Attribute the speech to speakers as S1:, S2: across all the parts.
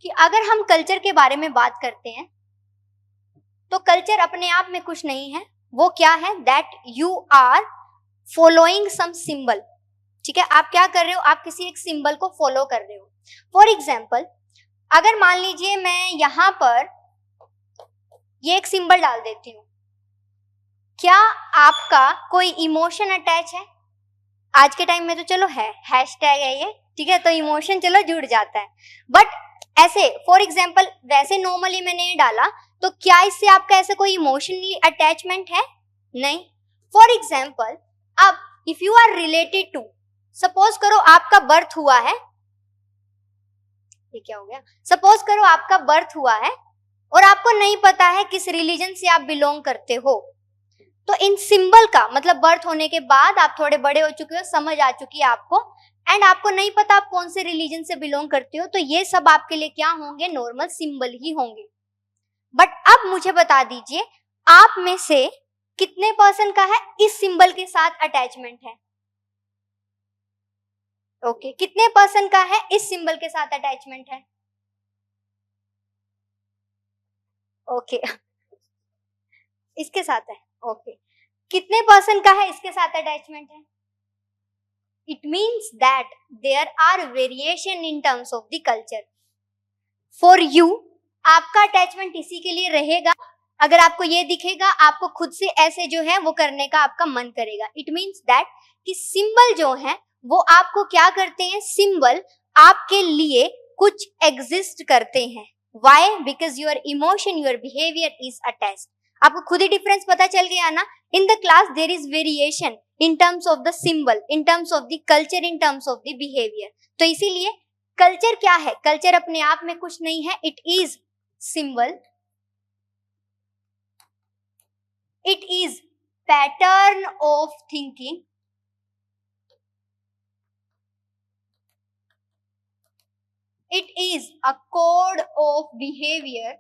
S1: कि अगर हम कल्चर के बारे में बात करते हैं तो कल्चर अपने आप में कुछ नहीं है, वो क्या है, that you are following some symbol. ठीक है, आप क्या कर रहे हो, आप किसी एक सिंबल को फॉलो कर रहे हो। फॉर एग्जाम्पल, अगर मान लीजिए मैं यहां पर ये एक सिंबल डाल देती हूँ, क्या आपका कोई इमोशन अटैच है? आज के टाइम में तो चलो है, हैशटैग है ये, ठीक है, तो इमोशन चलो जुड़ जाता है। बट ऐसे फॉर एग्जाम्पल वैसे नॉर्मली मैंने ये डाला, तो क्या इससे आपका ऐसा कोई इमोशनली अटैचमेंट है? नहीं। फॉर एग्जाम्पल, अब if you are related to, suppose करो आपका बर्थ हुआ है, ये क्या हो गया, सपोज करो आपका बर्थ हुआ है और आपको नहीं पता है किस रिलीजन से आप बिलोंग करते हो, तो इन सिंबल का मतलब बर्थ होने के बाद आप थोड़े बड़े हो चुके हो, समझ आ चुकी है आपको, एंड आपको नहीं पता आप कौन से रिलीजन से बिलोंग करते हो, तो ये सब आपके लिए क्या होंगे, नॉर्मल सिंबल ही होंगे। बट अब मुझे बता दीजिए, आप में से कितने परसेंट का है इस सिंबल के साथ अटैचमेंट है? ओके, कितने परसेंट का है इस सिंबल के साथ अटैचमेंट है? ओके इसके साथ है। ओके, कितने परसेंट का है इसके साथ अटैचमेंट है? It means that there are variation in terms of the culture. For you, आपका अटैचमेंट इसी के लिए रहेगा, अगर आपको ये दिखेगा आपको खुद से ऐसे जो है वो करने का आपका मन करेगा। इट मीन्स दैट कि सिंबल जो है वो आपको क्या करते हैं, सिंबल आपके लिए कुछ एग्जिस्ट करते हैं। Why? Because your emotion, your behaviour is attached. आपको खुद ही डिफरेंस पता चल गया ना। In the class there is variation in terms of the symbol, in terms of the culture, in terms of the behaviour. तो इसीलिए कल्चर क्या है, कल्चर अपने आप में कुछ नहीं है, it is symbol, it is pattern of thinking, it is a code of behavior।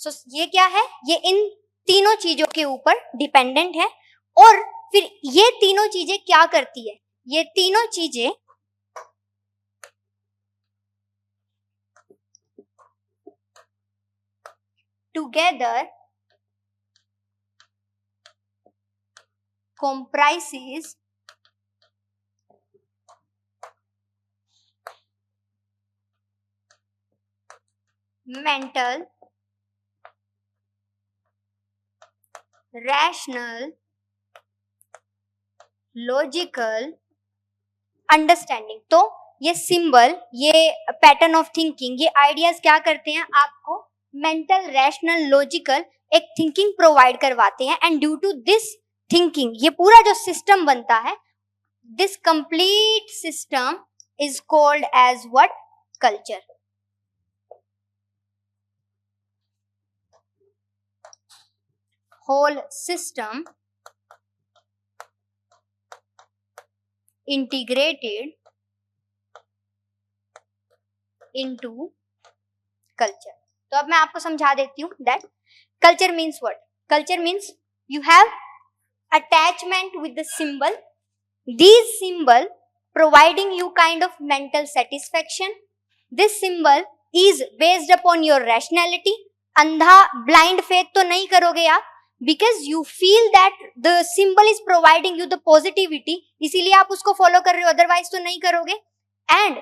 S1: so ये क्या है, ये इन तीनों चीजों के ऊपर डिपेंडेंट है। और फिर ये तीनों चीजें क्या करती है, ये तीनों चीजें together comprises mental, rational, logical understanding. तो ये सिंबल, ये पैटर्न ऑफ थिंकिंग, ये आइडियाज क्या करते हैं, आपको मेंटल, रैशनल, लॉजिकल एक थिंकिंग प्रोवाइड करवाते हैं। And due to this thinking, ये पूरा जो सिस्टम बनता है, this complete system is called as what, culture. Whole system integrated into culture। तो अब मैं आपको समझा देती हूँ that culture means what? Culture means you have attachment with the symbol. These symbol providing you kind of mental satisfaction. This symbol is based upon your rationality. अंधा blind faith तो नहीं करोगे आप, because you feel that the symbol is providing you the positivity, इसीलिए आप उसको follow कर रहे हो, अदरवाइज तो नहीं करोगे। and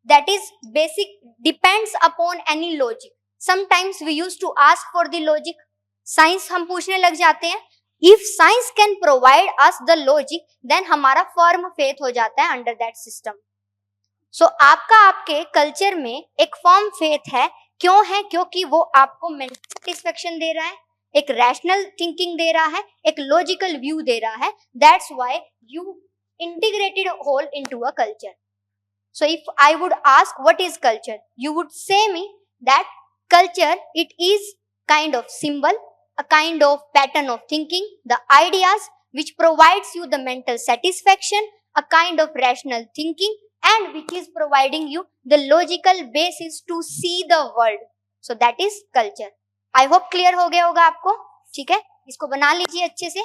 S1: that is basic, depends upon any logic. Sometimes we used to ask for the logic. Science हम पूछने लग जाते हैं, if science can provide us the logic, then हमारा firm faith हो जाता है under that system. so आपका आपके कल्चर में एक firm faith है, क्यों है, क्योंकि वो आपको mental satisfaction दे रहा है, एक रैशनल थिंकिंग दे रहा है, एक लॉजिकल व्यू दे रहा है। That's why you integrated whole into a culture. So if I would ask what is culture, you would say me that culture, it is kind of symbol, a kind of pattern of thinking, the ideas which provides you the mental satisfaction, a kind of rational thinking, and which is providing you the logical basis to see the world. So that is culture. I hope clear हो गया होगा आपको। ठीक है, इसको बना लीजिए अच्छे से।